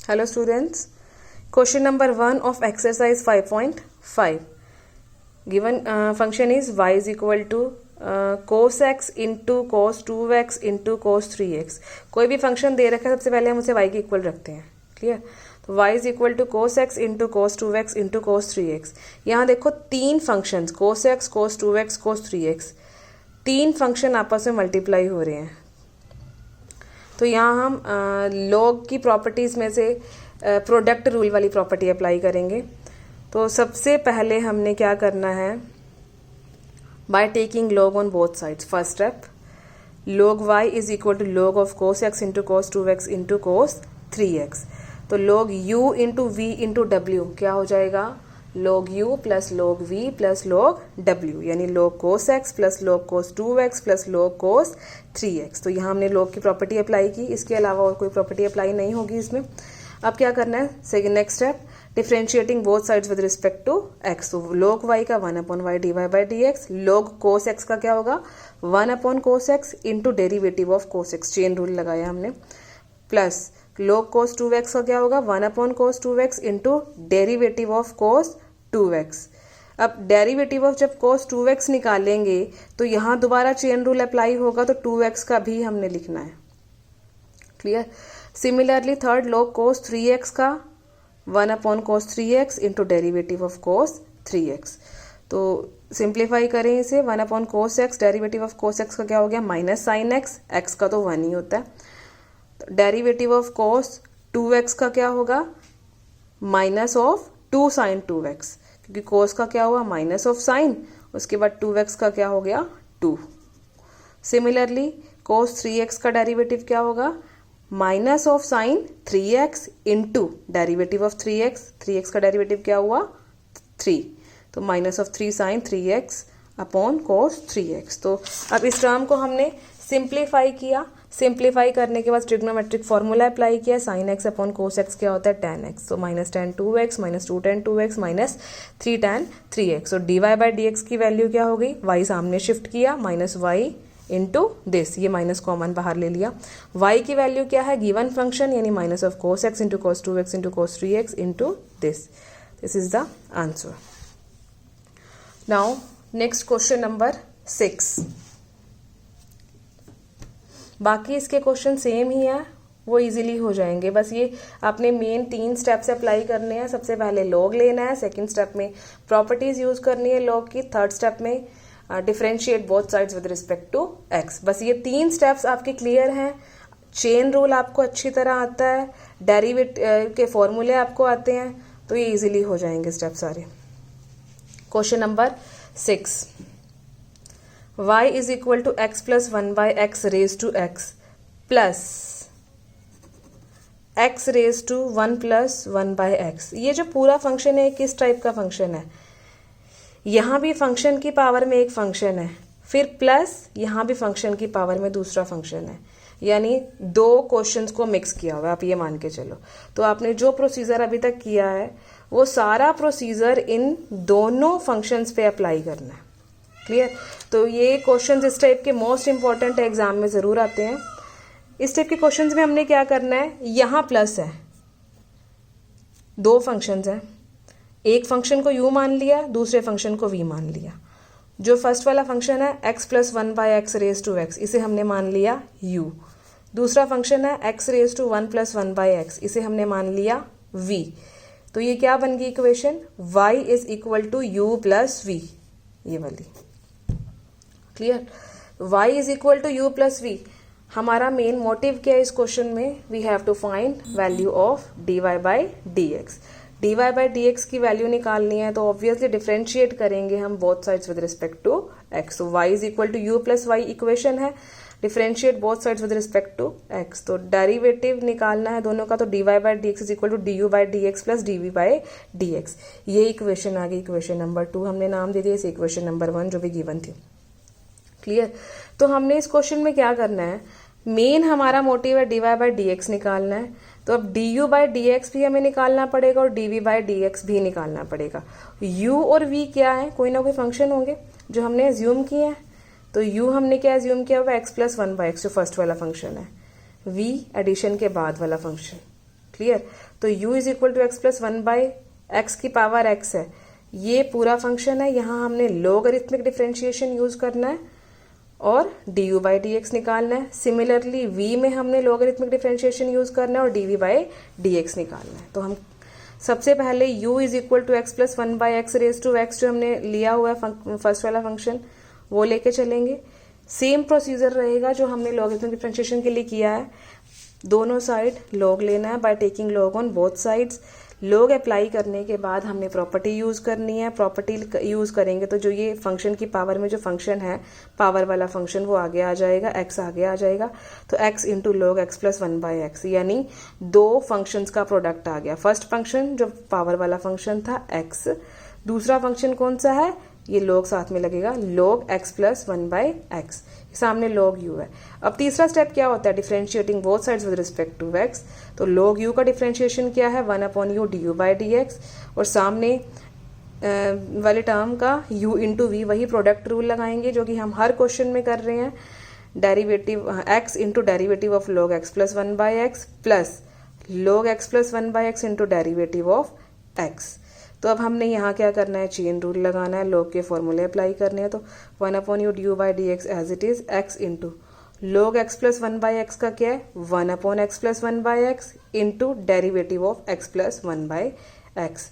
Hello students, question number 1 of exercise 5.5. Given function is y is equal to cos x into cos 2x into cos 3x. कोई भी function दे रखा है, सबसे पहले हम उसे y के इक्वल रखते हैं. क्लियर? तो y is equal to cos x into cos 2x into cos 3x. यहाँ देखो तीन फंक्शंस कोस एक्स, कोस 2x, कोस 3x, तीन फंक्शन आपस में मल्टीप्लाई हो रहे हैं. तो यहाँ हम लॉग की प्रॉपर्टीज़ में से प्रोडक्ट रूल वाली प्रॉपर्टी अप्लाई करेंगे. तो सबसे पहले हमने क्या करना है, by taking log on both sides. First step, log y is equal to log of cos x into cos 2x into cos 3x. तो log u into v into w क्या हो जाएगा, log u plus log v plus log w, यानी log cos x plus log cos 2x plus log cos 3x. तो यहाँ हमने log की property apply की, इसके अलावा और कोई प्रॉपर्टी अप्लाई नहीं होगी इसमें. अब क्या करना है, second next step, differentiating both sides with respect to x. तो log y का 1/y dy by dx, log cos x का क्या होगा 1/cos x into derivative of cos x, chain rule लगाया हमने, प्लस log cos 2x का क्या होगा 1/cos 2x into derivative of cos 2x. अब डेरिवेटिव ऑफ जब cos 2x निकालेंगे तो यहाँ दोबारा चेन रूल अप्लाई होगा, तो 2x का भी हमने लिखना है. Clear? Similarly third log cos 3x का 1/cos 3x into derivative of cos 3x. तो सिंप्लीफाई करें इसे, 1/cos x, derivative of cos x का क्या हो गया माइनस साइन x, x का तो 1 ही होता है. डेरिवेटिव ऑफ cos 2x का क्या होगा माइनस ऑफ 2 साइन 2x, क्योंकि cos का क्या हुआ माइनस ऑफ साइन, उसके बाद 2x का क्या हो गया 2. सिमिलरली cos 3x का डेरिवेटिव क्या होगा minus of sine 3x into derivative of 3x, 3x का डेरिवेटिव क्या हुआ 3, तो minus of 3 sine 3x upon cos 3x. तो अब इस टर्म को हमने सिंप्लीफाई किया, सिंप्लीफाई करने के बाद ट्रिग्नोमेट्रिक फॉर्मूला अप्लाई किया, sine x upon cos x क्या होता है tan x, तो minus tan 2x minus 2 tan 2x minus 3 tan 3x. तो dy बाई dx की वैल्यू क्या हो गई, y सामने शिफ्ट किया माइनस y इंटू दिस, ये माइनस कॉमन बाहर ले लिया. y की वैल्यू क्या है गिवन फंक्शन, यानी minus of cos x into cos 2x into cos 3x into this. This is the answer. Now next question number 6. बाकी इसके क्वेश्चन सेम ही है, वो इजीली हो जाएंगे. बस ये आपने मेन 3 स्टेप्स अप्लाई करने हैं. सबसे पहले लॉग लेना है, सेकंड स्टेप में प्रॉपर्टीज यूज करनी है लॉग की, थर्ड स्टेप में differentiate both sides with respect to x. बस ये 3 स्टेप्स आपके क्लियर हैं. चेन रूल आपको अच्छी तरह आता है, डेरिवेटिव के फॉर्मूले आपको आते हैं, तो ये इजीली हो जाएंगे स्टेप सारे. Question number 6, y is equal to x plus 1 by x raise to x plus x raise to 1 plus 1 by x. ये जो पूरा फंक्शन है किस टाइप का फंक्शन है, यहाँ भी फंक्शन की पावर में एक फंक्शन है, फिर प्लस यहाँ भी फंक्शन की पावर में दूसरा फंक्शन है, यानी 2 क्वेश्चंस को मिक्स किया हुआ है, आप ये मान के चलो. तो आपने जो प्रोसीजर अभी तक किया है वो सारा प्रोसीजर इन दोनों फंक्शंस पे अप्लाई करना है. क्लियर? तो ये क्वेश्चंस इस टाइप के मोस्ट इंपॉर्टेंट है, एग्जाम में जरूर आते हैं. इस टाइप के क्वेश्चंस में हमने क्या करना है, यहाँ प्लस है, 2 फंक्शंस हैं, एक फंक्शन को u मान लिया, दूसरे फंक्शन को v मान लिया. जो फर्स्ट वाला फंक्शन है x plus 1 by x raise to x, इसे हमने मान लिया u. दूसरा फंक्शन है x raise to 1 plus 1 by x, इसे हमने मान लिया v. तो ये क्या बन गई equation, y is equal to u plus v, ये वाली. Clear? y is equal to u plus v. हमारा मेन मोटिव क्या है इस क्वेश्चन में, we have to find value of dy by dx. dy by dx की value निकालनी है, तो ऑब्वियसली डिफरेंशिएट करेंगे हम both sides with respect to x. तो y is equal to u plus y equation है, differentiate both sides with respect to x. तो derivative निकालना है दोनों का, तो dy by dx is equal to du by dx plus dv by dx. ये equation आ गई, इक्वेशन नंबर 2 हमने नाम दे दिया इसे इक्वेशन नंबर 1 जो भी गिवन थी. क्लियर? तो हमने इस क्वेश्चन में क्या करना है, मेन हमारा मोटिव है dy बाई dx निकालना है, तो अब du बाई dx भी हमें निकालना पड़ेगा और dv बाई dx भी निकालना पड़ेगा. u और v क्या है, कोई ना कोई फंक्शन होंगे जो हमने एज्यूम किए हैं. तो u हमने क्या एज्यूम किया हुआ x प्लस 1 बाई एक्स, जो फर्स्ट वाला फंक्शन है, v एडिशन के बाद वाला फंक्शन. क्लियर। तो u is equal to x plus 1/x की पावर x है, ये पूरा फंक्शन है। यहाँ हमने लोगरिथमिक डिफरेंशिएशन यूज करना है और du बाई डी एक्स निकालना है। सिमिलरली v में हमने लोगरिथमिक डिफरेंशिएशन यूज करना है और dv बाई डी एक्स निकालना है। तो हम सबसे पहले u is equal to x plus 1/x raise to x जो हमने लिया हुआ है फर्स्ट वाला फंक्शन वो लेके चलेंगे। सेम प्रोसीजर रहेगा जो हमने लॉगरिथमिक डिफरेंशिएशन के लिए किया है। दोनों साइड लॉग लेना है by taking log on both sides. Log apply करने के बाद हमने प्रॉपर्टी यूज करनी है। प्रॉपर्टी यूज करेंगे तो जो ये फंक्शन की पावर में जो फंक्शन है पावर वाला फंक्शन वो आगे आ जाएगा, x आगे आ जाएगा। तो x into log x plus 1/x यानी दो फंक्शंस का प्रोडक्ट आ गया। फर्स्ट फंक्शन जो पावर वाला फंक्शन था x, दूसरा फंक्शन कौन सा है, ये log साथ में लगेगा log x प्लस 1/x, सामने log u है। अब तीसरा स्टेप क्या होता है, differentiating both sides with respect to x। तो log u का डिफरेंशिएशन क्या है, 1/u du by d x, और सामने वाले टर्म का u इंटू वी, वही प्रोडक्ट रूल लगाएंगे जो कि हम हर क्वेश्चन में कर रहे हैं। Derivative x into derivative of log x plus 1/x plus log x plus 1/x into derivative of x। तो अब हमने यहाँ क्या करना है, चेन रूल लगाना है, लॉग के फॉर्मूले अप्लाई करने हैं। तो 1/u du by d x as it is x into log x plus 1/x का क्या है, 1/x plus 1/x into derivative of x plus 1/x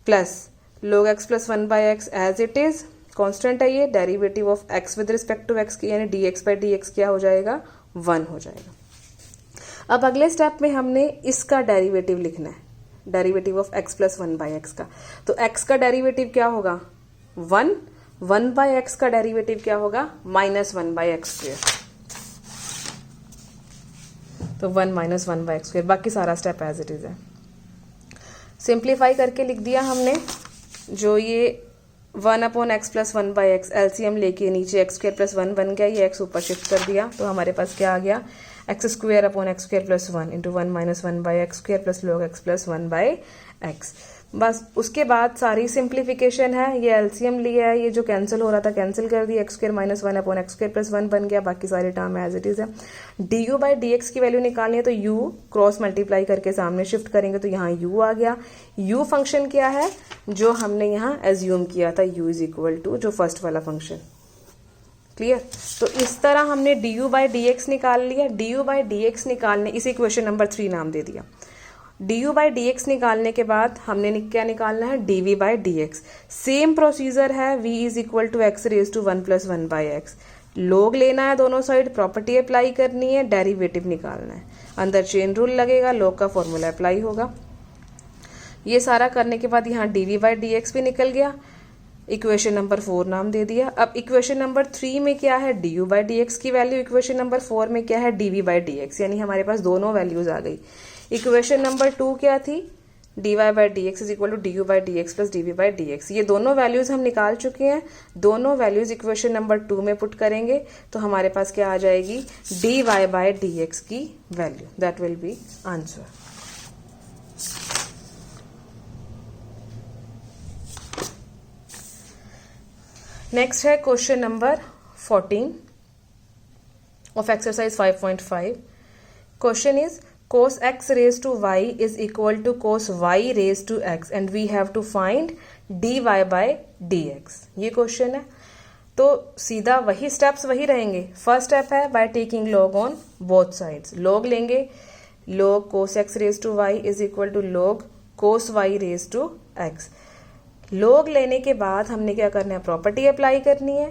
plus log x plus 1/x as it is constant है ये, derivative of x with respect to x की यानी dx by d x क्या हो जाएगा, 1 हो जाएगा। अब अगले स्टेप में हमने इसका डेरिवेटिव लिखना है, derivative of x plus 1/x का। तो x का डेरिवेटिव क्या होगा, 1, 1/x का डेरिवेटिव क्या होगा, माइनस 1/x स्क्वायर। तो 1 माइनस 1/x स्क्वायर, बाकी सारा स्टेप एज इट इज है। सिंप्लीफाई करके लिख दिया हमने, जो ये 1/x प्लस 1/x एलसीएम लेके नीचे x स्क्वायर प्लस 1 बन गया, ये x ऊपर शिफ्ट कर दिया तो हमारे पास क्या आ गया, x square upon x square plus 1 into 1 minus 1/x square plus log x plus 1/x। बस उसके बाद सारी सिंप्लीफिकेशन है, ये एलसीएम लिया है, ये जो कैंसिल हो रहा था कैंसिल कर दिया, x square minus 1 upon x square plus 1 बन गया, बाकी सारे टर्म एज इट इज है। du बाई डी एक्स की वैल्यू निकालनी है तो u क्रॉस मल्टीप्लाई करके सामने शिफ्ट करेंगे तो यहाँ u आ गया। u फंक्शन क्या है, जो हमने यहाँ एज्यूम किया था, u इज इक्वल टू जो फर्स्ट वाला फंक्शन, क्लियर। तो इस तरह हमने du बाई डी एक्स निकाल लिया। du बाई डी एक्स निकालने, इसे इक्वेशन नंबर 3 नाम दे दिया। du बाई डी एक्स निकालने के बाद हमने क्या निकालना है, dv by d x. Same procedure है, v is equal to x raise to 1 plus 1/x। Log लेना है दोनों साइड, प्रॉपर्टी अप्लाई करनी है, डेरिवेटिव निकालना है, अंदर चेन रूल लगेगा, लोग का फॉर्मूला अप्लाई होगा। ये सारा करने के बाद यहाँ dv बाई डी एक्स भी निकल गया, इक्वेशन नंबर 4 नाम दे दिया। अब इक्वेशन नंबर 3 में क्या है, du बाई डी एक्स की वैल्यू, इक्वेशन नंबर 4 में क्या है, dv बाई डी एक्स, यानी हमारे पास दोनों वैल्यूज आ गई। इक्वेशन नंबर 2 क्या थी, dy by d x is equal to du by d x plus dv by d x. ये दोनों वैल्यूज हम निकाल चुके हैं, दोनों वैल्यूज इक्वेशन नंबर 2 में पुट करेंगे तो हमारे पास क्या आ जाएगी, dy बाई डी एक्स की value, that will be answer. Next है question number 14 of exercise 5.5। Question is cos x raised to y is equal to cos y raised to x and we have to find dy by dx। ये question है तो सीधा वही steps वही रहेंगे। First step है by taking log on both sides, log लेंगे, log cos x raised to y is equal to log cos y raised to x। log लेने के बाद हमने क्या करना है, प्रॉपर्टी अप्लाई करनी है।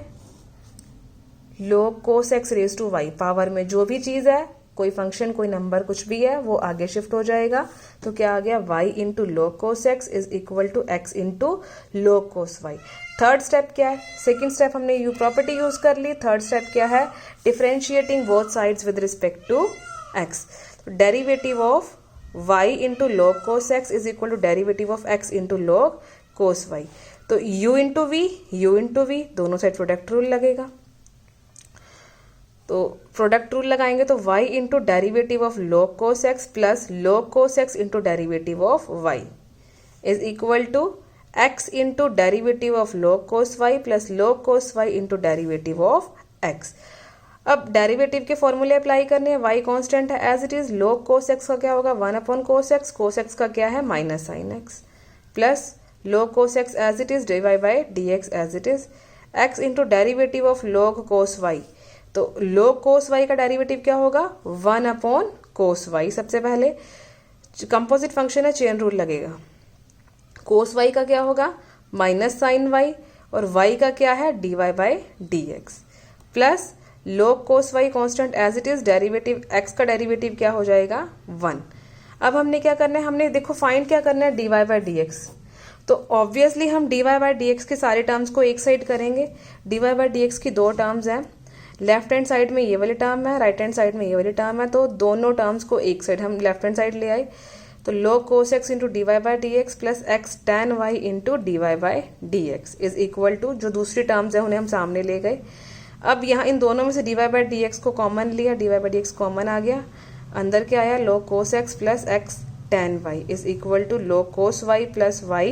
log cos x raised to y, power में जो भी चीज है, कोई फंक्शन कोई नंबर कुछ भी है वो आगे शिफ्ट हो जाएगा। तो क्या आ गया, y into log cos x is equal to x into log cos y। Third step क्या है, सेकेंड स्टेप हमने u प्रॉपर्टी यूज कर ली। थर्ड स्टेप क्या है, differentiating both sides with respect to x। Derivative of y into log cos x is equal to derivative of x into log cos y। तो u into v दोनों side product rule लगेगा, तो product rule लगाएंगे तो y into derivative of log cos x plus log cos x into derivative of y is equal to x into derivative of log cos y plus log cos y into derivative of x। अब derivative के फॉर्मूले apply करने हैं, y constant है as it is, log cos x का क्या होगा 1/cos x का क्या है minus sin x, plus log cos x as it is divide by dx as it is, x into derivative of log cos y, तो log cos y का derivative क्या होगा 1/cos y। सबसे पहले composite function है, chain rule लगेगा, cos y का क्या होगा माइनस sin y, और y का क्या है dy by dx, plus log cos y constant as it is, derivative x का डेरिवेटिव क्या हो जाएगा 1। अब हमने क्या करना है, हमने देखो फाइंड क्या करना है dy बाई dx, तो ऑब्वियसली हम dy बाई dx के सारे टर्म्स को एक साइड करेंगे। dy बाई dx की दो टर्म्स हैं, लेफ्ट हैंड साइड में ये वाली टर्म है, राइट हैंड साइड में ये वाली टर्म है, तो दोनों टर्म्स को एक साइड हम लेफ्ट हैंड साइड ले आए, तो log cos x into d y by d x plus x tan y into d y by d x is equal to, जो दूसरी टर्म्स है उन्हें हम सामने ले गए। अब यहाँ इन दोनों में से d y by d x को कॉमन लिया, d y by d x common आ गया, अंदर क्या आया log cos x plus x tan y is equal to log cos y plus y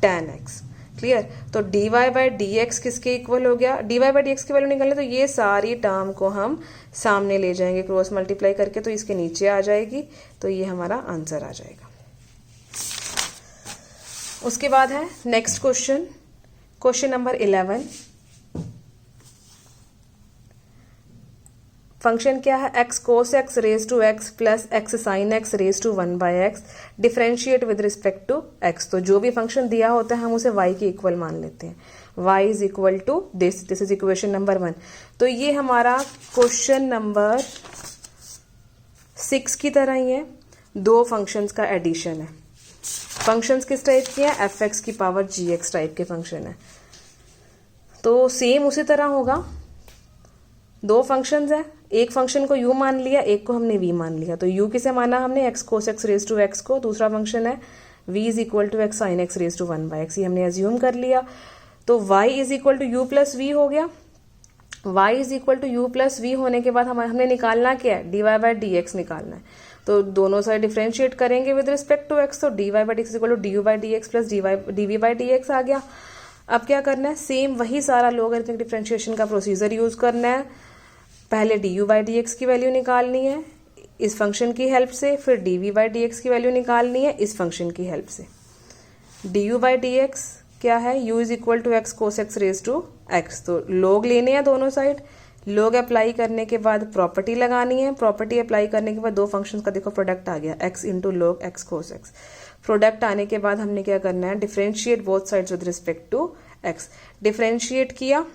tan x। Clear, तो dy बाई डी एक्स किसके equal हो गया, dy बाई डी एक्स की वैल्यू निकालने, तो ये सारी टर्म को हम सामने ले जाएंगे क्रॉस मल्टीप्लाई करके, तो इसके नीचे आ जाएगी, तो ये हमारा आंसर आ जाएगा। उसके बाद है next question, question number 11। Function क्या है x cos x raise to x plus x sin x raise to 1 by x, differentiate with respect to x। तो जो भी फंक्शन दिया होता है हम उसे y के इक्वल मान लेते हैं, y is equal to this is equation number 1। तो ये हमारा क्वेश्चन नंबर 6 की तरह ही है, दो फंक्शंस का एडिशन है। फंक्शंस किस टाइप की है, fx की पावर gx टाइप के फंक्शन है, तो सेम उसी तरह होगा। दो फंक्शंस है, एक फंक्शन को u मान लिया, एक को हमने v मान लिया, तो u किसे माना हमने x cos x raise to x को, दूसरा फंक्शन है v is equal to x sin x raise to 1 by x, ये हमने एज्यूम कर लिया। तो y is equal to u plus v हो गया, y is equal to u plus v होने के बाद हमने निकालना क्या है dy बाई डी एक्स निकालना है, तो दोनों साइड डिफ्रेंशिएट करेंगे विद रिस्पेक्ट टू x, तो dy by d x equal to du by d x plus dv by d x आ गया। अब क्या करना है, सेम वही सारा लोगरिथमिक डिफ्रेंशिएशन का प्रोसीजर यूज करना है। पहले du बाई डी एक्स की वैल्यू निकालनी है इस फंक्शन की हेल्प से, फिर dv बाई डी एक्स की वैल्यू निकालनी है इस फंक्शन की हेल्प से। du बाई डी एक्स क्या है, u is equal to x cos x raise to x, तो लोग लेने हैं दोनों साइड, लोग अप्लाई करने के बाद प्रॉपर्टी लगानी है, प्रॉपर्टी अप्लाई करने के बाद दो फंक्शंस का देखो प्रोडक्ट आ गया x into log x cos x. Product आने के बाद हमने क्या करना है, differentiate both sides with respect to x। Differentiate किया,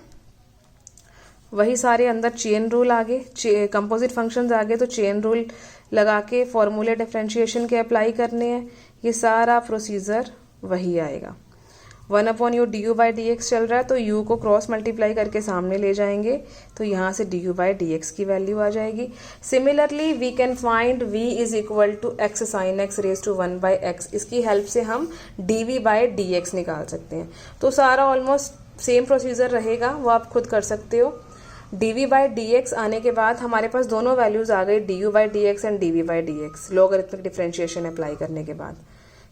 वही सारे अंदर चेन रूल आ गए, कंपोजिट फंक्शंस आ गए, तो चेन रूल लगा के फॉर्मूले डिफरेंशिएशन के अप्लाई करने हैं, ये सारा प्रोसीजर वही आएगा। 1/u du by d x चल रहा है, तो u को क्रॉस मल्टीप्लाई करके सामने ले जाएंगे, तो यहाँ से du बाई डी एक्स की वैल्यू आ जाएगी। Similarly we can find v is equal to x sine x raise to 1 by x, इसकी हेल्प से हम dv बाई डी एक्स निकाल सकते हैं। तो सारा ऑलमोस्ट सेम प्रोसीजर रहेगा, वो आप खुद कर सकते हो। dv बाई डी एक्स आने के बाद हमारे पास दोनों वैल्यूज आ गई, du by d x and dv by d x, logarithmic differentiation apply करने के बाद।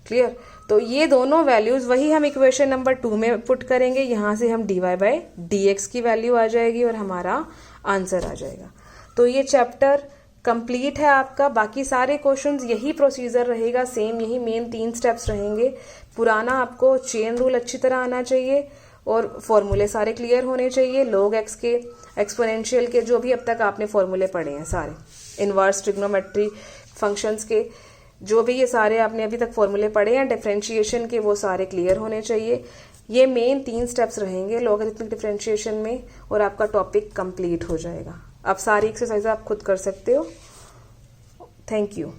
क्लियर, तो ये दोनों वैल्यूज वही हम इक्वेशन नंबर 2 में पुट करेंगे, यहाँ से हम dy बाई डी एक्स की वैल्यू आ जाएगी और हमारा आंसर आ जाएगा। तो ये चैप्टर कंप्लीट है आपका, बाकी सारे क्वेश्चंस यही प्रोसीजर रहेगा, सेम यही मेन 3 स्टेप्स रहेंगे। पुराना आपको चेन रूल अच्छी तरह आना चाहिए और फॉर्मूले सारे क्लियर होने चाहिए, log x के, एक्सपोनेंशियल के, जो भी अब तक आपने फॉर्मूले पढ़े हैं सारे, इनवर्स ट्रिग्नोमेट्री फंक्शंस के, जो भी ये सारे आपने अभी तक फॉर्मूले पढ़े हैं डिफरेंशिएशन के, वो सारे क्लियर होने चाहिए। ये मेन 3 स्टेप्स रहेंगे लॉगरिथमिक डिफरेंशिएशन में और आपका टॉपिक कंप्लीट हो जाएगा। अब सारी एक्सरसाइज आप खुद कर सकते हो। Thank you.